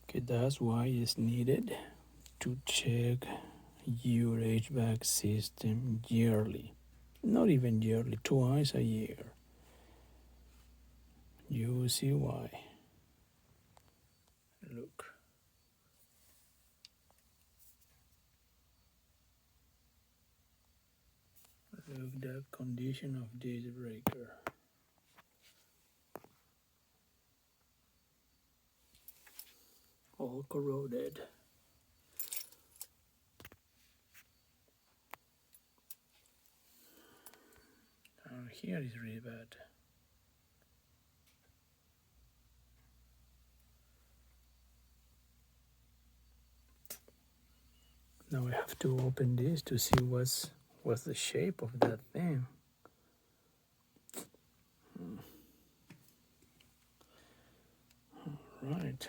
Okay, that's why it's needed to check your HVAC system yearly. Not even yearly, twice a year. You will see why. Look. Look the condition of this breaker. All corroded. Here is really bad. Now I have to open this to see what's the shape of that thing. Right.